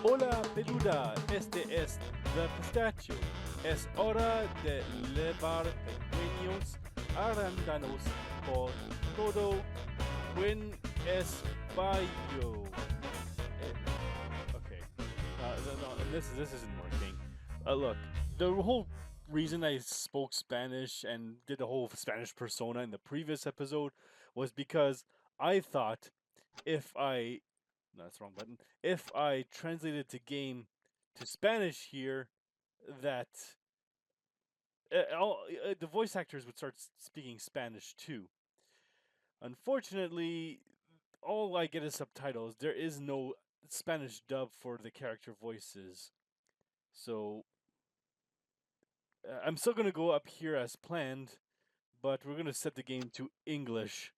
Hola, peluda. Este es The Pistachio. Es hora de llevar pequeños arándanos por todo buen espacio. Okay. No, this isn't working. Look, the whole reason I spoke Spanish and did the whole Spanish persona in the previous episode was because I thought if I no, that's the wrong button. If I translated the game to Spanish here, that the voice actors would start speaking Spanish too. Unfortunately, all I get is subtitles. There is no Spanish dub for the character voices. So I'm still going to go up here as planned, but we're going to set the game to English.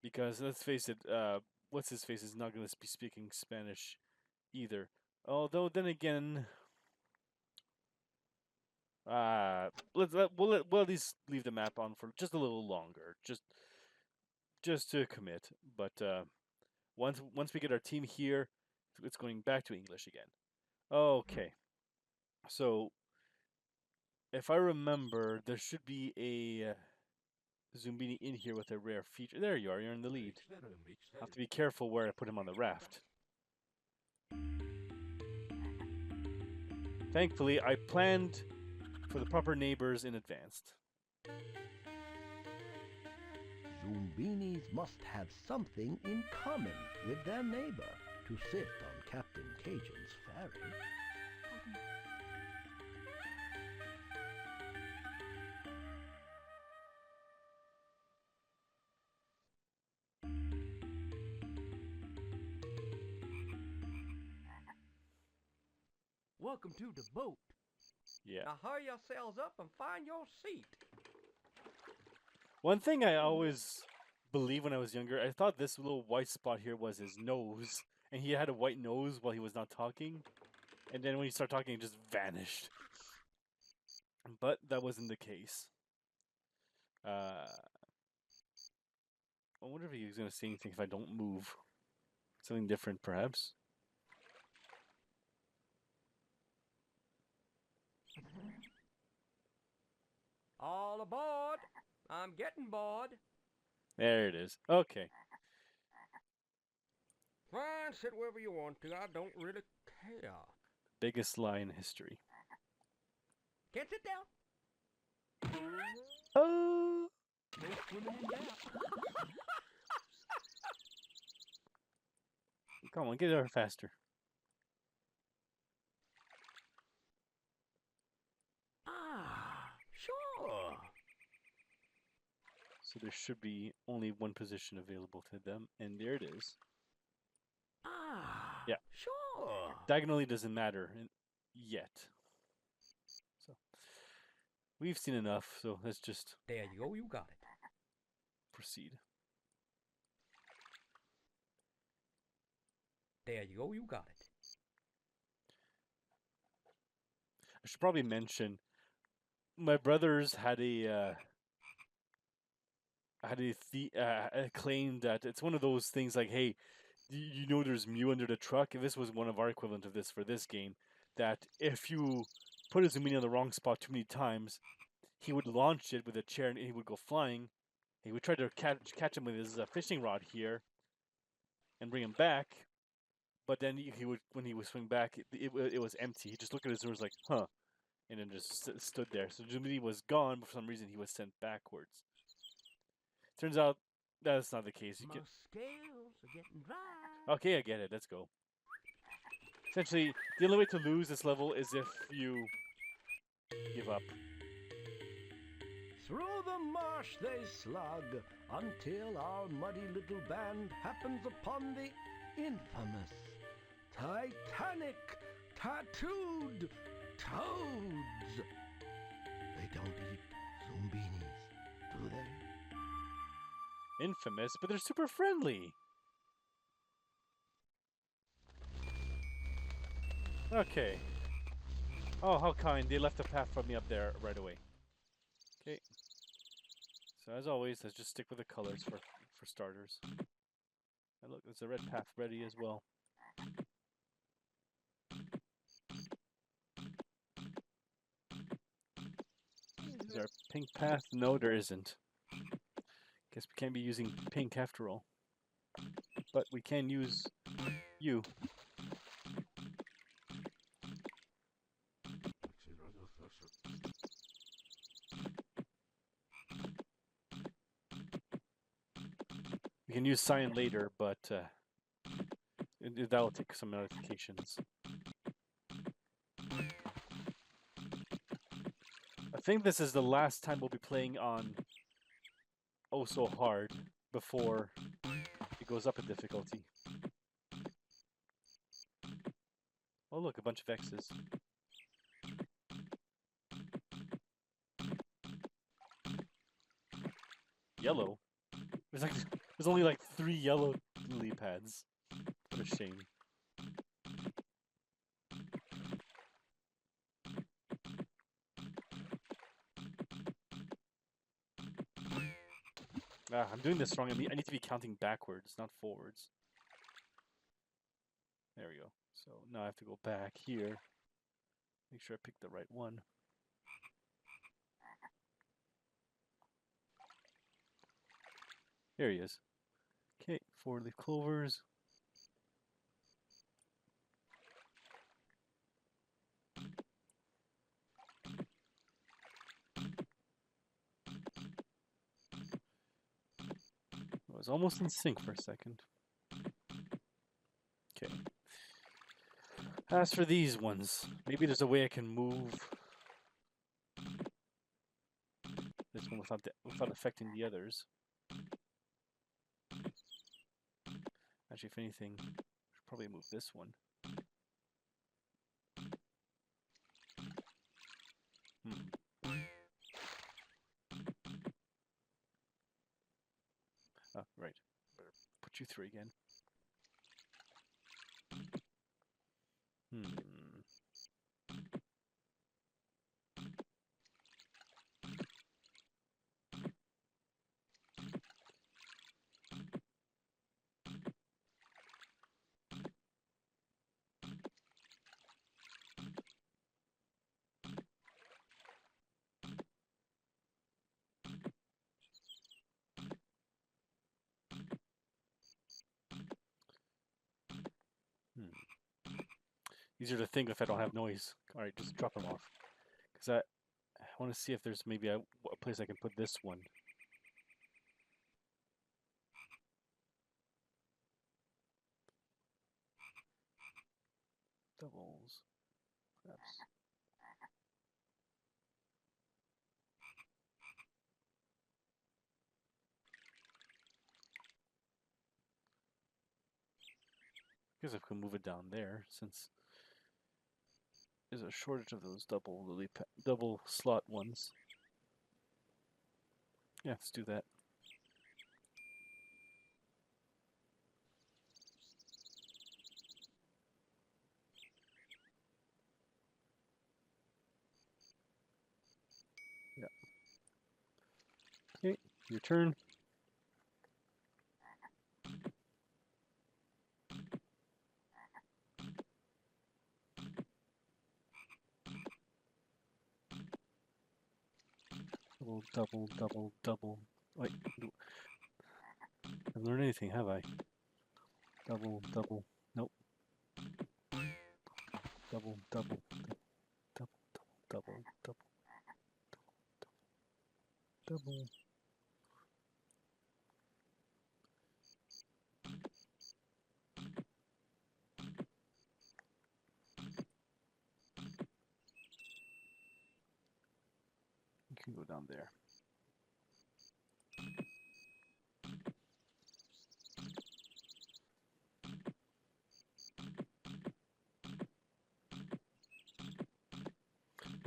Because let's face it, what's his face is not going to be speaking Spanish either. Although then again, we'll at least leave the map on for just a little longer, just to commit. But once we get our team here, it's going back to English again. Okay. So if I remember, there should be a Zoombini in here with a rare feature. There you are. You're in the lead. I have to be careful where I put him on the raft. Thankfully, I planned for the proper neighbors in advance. Zoombinis must have something in common with their neighbor to sit on Captain Cajun's ferry. Welcome to the boat. Yeah. Now hurry yourselves up and find your seat. One thing I always believed when I was younger, I thought this little white spot here was his nose, and he had a white nose while he was not talking, and then when he started talking, it just vanished. But that wasn't the case. I wonder if he's gonna say anything if I don't move. Something different, perhaps. All aboard. I'm getting bored. There it is. Okay. Fine, sit wherever you want to. I don't really care. Biggest lie in history. Can't sit down. Oh. No swimming in doubt. Come on, get there faster. Sure. So there should be only one position available to them, and there it is. Yeah. Sure. Diagonally doesn't matter yet. So we've seen enough, so let's just There you go, you got it. proceed. There you go, you got it. I should probably mention my brothers had a claim that it's one of those things like, hey, you know there's Mew under the truck. This was one of our equivalent of this for this game. That if you put a Zoomini on the wrong spot too many times, he would launch it with a chair and he would go flying. He would try to catch him with his fishing rod here and bring him back. But then he would, when he would swing back, it was empty. He just looked at his and was like, huh, and then just stood there. So Zoomini was gone, but for some reason he was sent backwards. Turns out that's not the case. My scales are getting dry. Okay, I get it. Let's go. Essentially, the only way to lose this level is if you give up. Through the marsh they slug until our muddy little band happens upon the infamous Titanic tattooed toads. They don't eat Zoombinis, do they? Infamous, but they're super friendly. Okay. Oh, how kind. They left a path for me up there right away. Okay. So as always, let's just stick with the colors for starters. And look, there's a red path ready as well. there a pink path? No, there isn't. Guess we can't be using pink after all. But we can use you. We can use cyan later, but that'll take some notifications. I think this is the last time we'll be playing on Oh So Hard before it goes up in difficulty. Oh look, a bunch of X's. Yellow? There's only like 3 yellow lily pads. What a shame. I'm doing this wrong. I need to be counting backwards, not forwards. There we go. So now I have to go back here. Make sure I pick the right one. There he is. Okay, 4-leaf clovers. I was almost in sync for a second. Okay. As for these ones, maybe there's a way I can move this one without affecting the others. Actually, if anything, I should probably move this one. Oh, right. Better put you through again. Easier to think if I don't have noise. Alright, just drop them off. Because I want to see if there's maybe a place I can put this one. Doubles. Perhaps. I guess I can move it down there since there's a shortage of those double slot ones. Yeah, let's do that. Yeah. Okay, your turn. Double. Wait, I haven't learned anything, have I? Double. Nope. Double. You can go down there.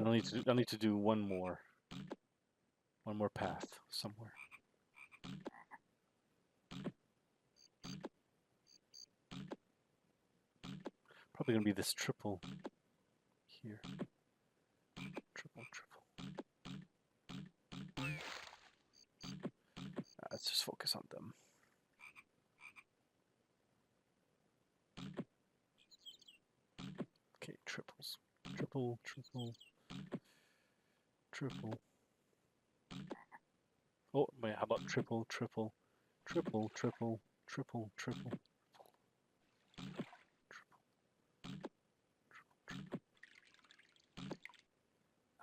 I'll need to do one more path somewhere. Probably gonna be this triple here. Triple. Let's just focus on them. Okay, triples. Triple. Oh, wait, how about triple, triple, triple, triple, triple, triple?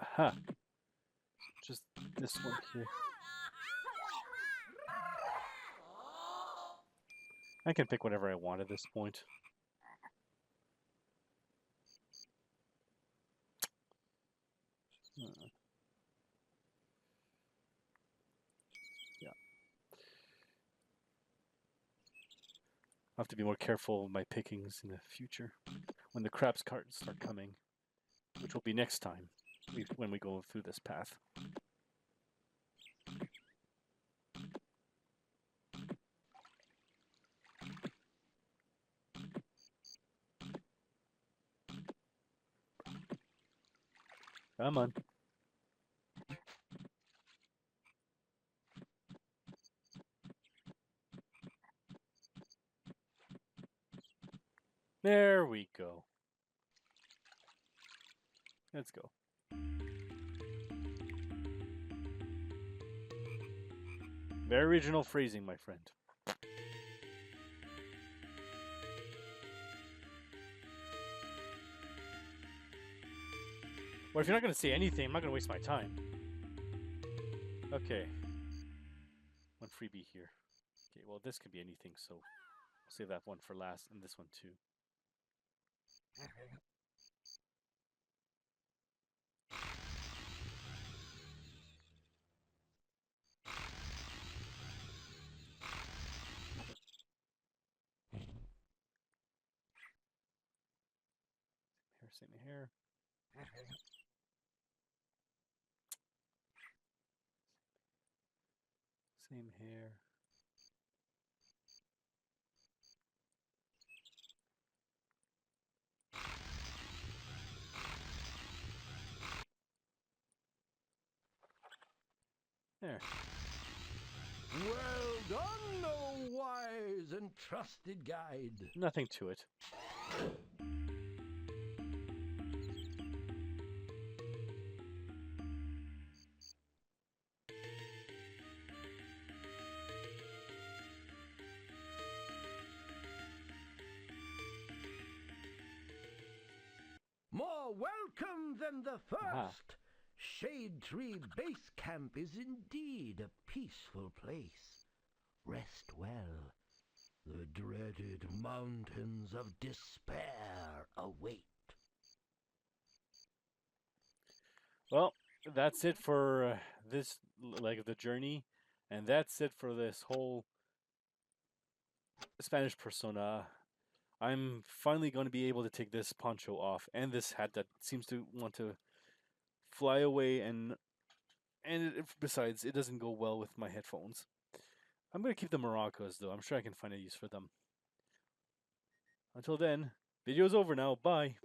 Aha! Just this one here. I can pick whatever I want at this point. Yeah. I'll have to be more careful of my pickings in the future when the craps cards start coming, which will be next time when we go through this path. Come on. There we go. Let's go. Very original phrasing, my friend. Well, if you're not going to say anything, I'm not going to waste my time. Okay. One freebie here. Okay, well, this could be anything, so I'll save that one for last, and this one too. Here, same here. Same here. There. Well done, O wise and trusted guide. Nothing to it. More welcome than the first. Aha. Shade Tree Base Camp is indeed a peaceful place. Rest well. The dreaded mountains of despair await. Well, that's it for this leg of the journey, and that's it for this whole Spanish persona. I'm finally going to be able to take this poncho off and this hat that seems to want to fly away, and besides, it doesn't go well with my headphones. I'm going to keep the maracas, though. I'm sure I can find a use for them. Until then, video's over now. Bye.